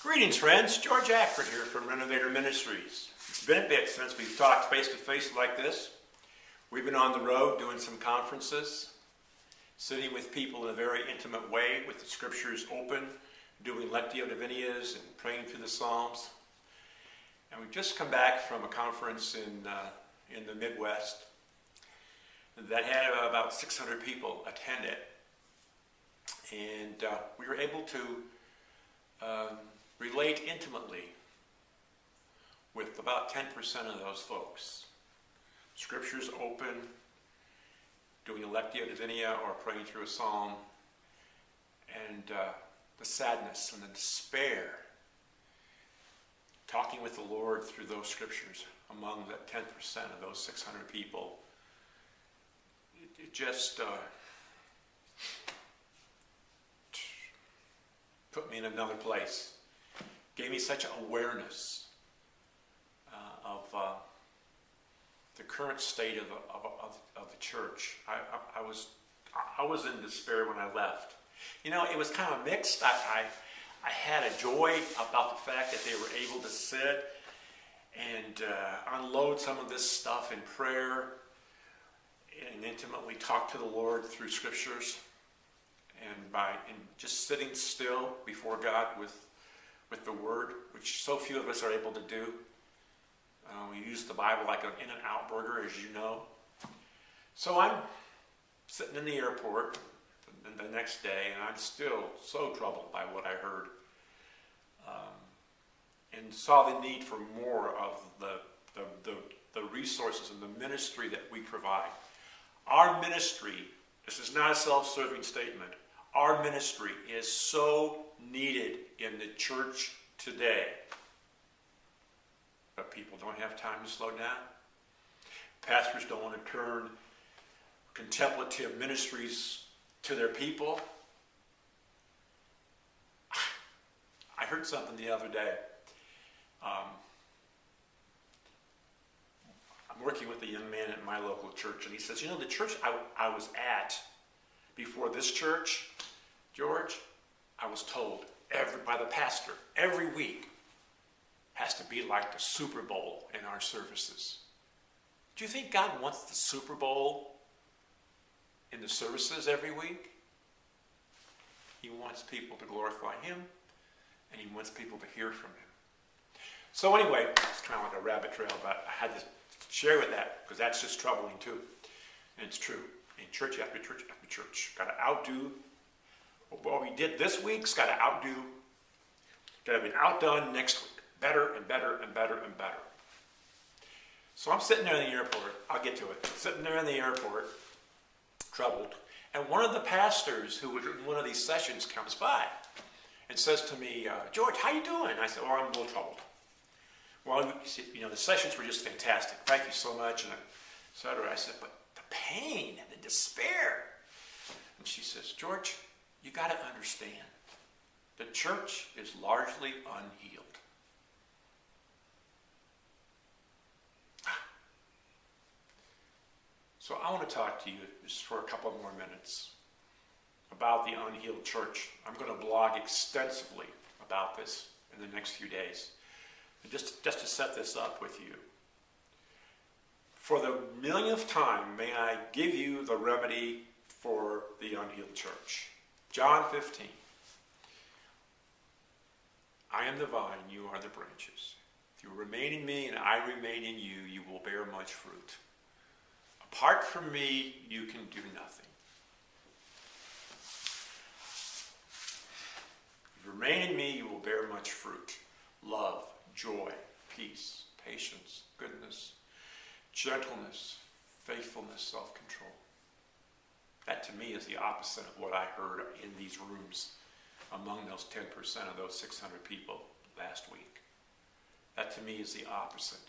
Greetings, friends. George Ackford here from Renovator Ministries. It's been a bit since we've talked face-to-face like this. We've been on the road doing some conferences, sitting with people in a very intimate way with the scriptures open, doing Lectio Divinias and praying through the Psalms. And we've just come back from a conference in the Midwest that had about 600 people attend it. And we were able to relate intimately with about 10% of those folks. Scriptures open, doing a Lectio Divinia or praying through a psalm, and the sadness and the despair, talking with the Lord through those scriptures among the 10% of those 600 people. It just put me in another place. Gave me such awareness of the current state of the church. I was in despair when I left. You know, it was kind of mixed. I had a joy about the fact that they were able to sit and unload some of this stuff in prayer and intimately talk to the Lord through scriptures, and just sitting still before God with the Word, which so few of us are able to do. We use the Bible like an in-and-out burger, as you know. So I'm sitting in the airport the next day, and I'm still so troubled by what I heard, and saw the need for more of the resources and the ministry that we provide. Our ministry, this is not a self-serving statement, our ministry is so needed in the church today. But people don't have time to slow down. Pastors don't want to turn contemplative ministries to their people. I heard something the other day. I'm working with a young man at my local church, and he says, you know, the church I was at before this church, George, I was told by the pastor every week has to be like the Super Bowl in our services. Do you think God wants the Super Bowl in the services every week? He wants people to glorify Him, and He wants people to hear from Him. So anyway, it's kind of like a rabbit trail, but I had to share with that because that's just troubling too. And it's true. In church after church after church. Got to outdo what we did this week's got to be outdone next week. Better and better and better and better. So I'm sitting there in the airport. I'll get to it. Sitting there in the airport, troubled. And one of the pastors who was in one of these sessions comes by and says to me, George, how you doing? I said, I'm a little troubled. Well, you know, the sessions were just fantastic. Thank you so much, and et cetera. I said, but the pain and the despair. And she says, George, you got to understand, the church is largely unhealed. So I want to talk to you just for a couple more minutes about the unhealed church. I'm going to blog extensively about this in the next few days. And just to set this up with you. For the millionth time, may I give you the remedy for the unhealed church. John 15. I am the vine, you are the branches. If you remain in me and I remain in you, you will bear much fruit. Apart from me, you can do nothing. If you remain in me, you will bear much fruit. Love, joy, peace, patience, goodness, gentleness, faithfulness, self-control. That to me is the opposite of what I heard in these rooms among those 10% of those 600 people last week. That to me is the opposite.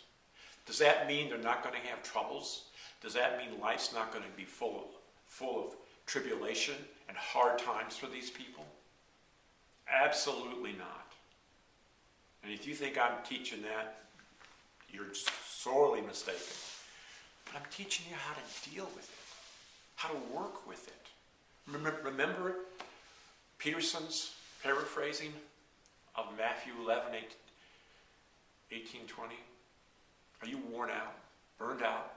Does that mean they're not going to have troubles? Does that mean life's not going to be full of tribulation and hard times for these people? Absolutely not. And if you think I'm teaching that, you're sorely mistaken. But I'm teaching you how to deal with it, how to work with it. Remember Peterson's paraphrasing of Matthew 11, 18, 20? Are you worn out, burned out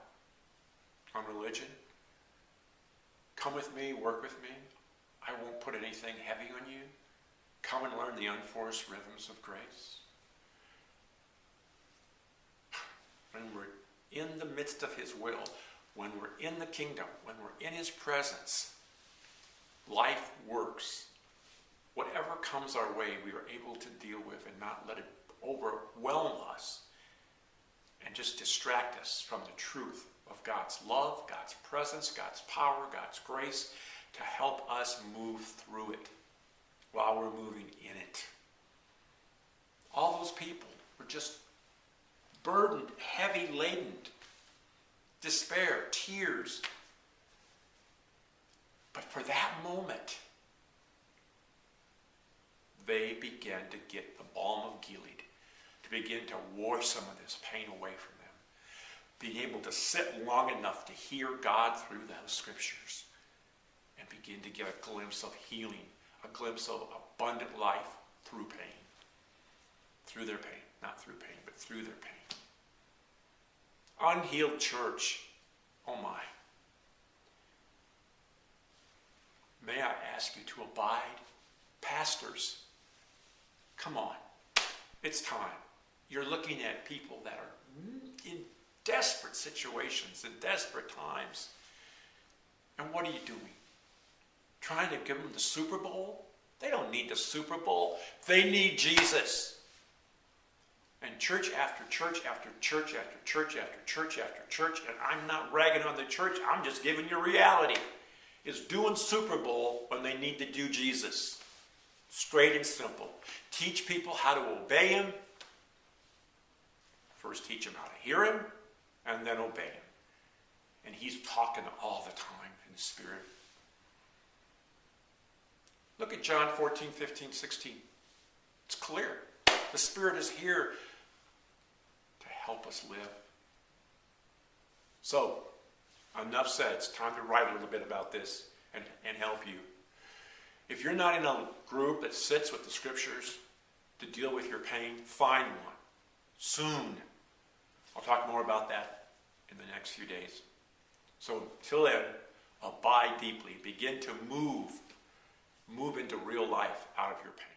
on religion? Come with me, work with me. I won't put anything heavy on you. Come and learn the unforced rhythms of grace. When we're in the midst of his will, when we're in the kingdom, when we're in his presence, life works. Whatever comes our way, we are able to deal with and not let it overwhelm us and just distract us from the truth of God's love, God's presence, God's power, God's grace to help us move through it while we're moving in it. All those people were just burdened, heavy laden, despair, tears. But for that moment, they began to get the balm of Gilead, to begin to wash some of this pain away from them. Being able to sit long enough to hear God through those scriptures and begin to get a glimpse of healing, a glimpse of abundant life through pain. Through their pain. Not through pain, but through their pain. Unhealed Church. Oh my. May I ask you to abide? Pastors, come on. It's time. You're looking at people that are in desperate situations, in desperate times. And what are you doing? Trying to give them the Super Bowl? They don't need the Super Bowl. They need Jesus. And church after church after church after church after church after church, and I'm not ragging on the church, I'm just giving you reality, is doing Super Bowl when they need to do Jesus. Straight and simple. Teach people how to obey him. First teach them how to hear him, and then obey him. And he's talking all the time in the Spirit. Look at John 14, 15, 16. It's clear. The Spirit is here to help us live. So, enough said. It's time to write a little bit about this and help you. If you're not in a group that sits with the scriptures to deal with your pain, find one. Soon. I'll talk more about that in the next few days. So until then, abide deeply. Begin to move into real life out of your pain.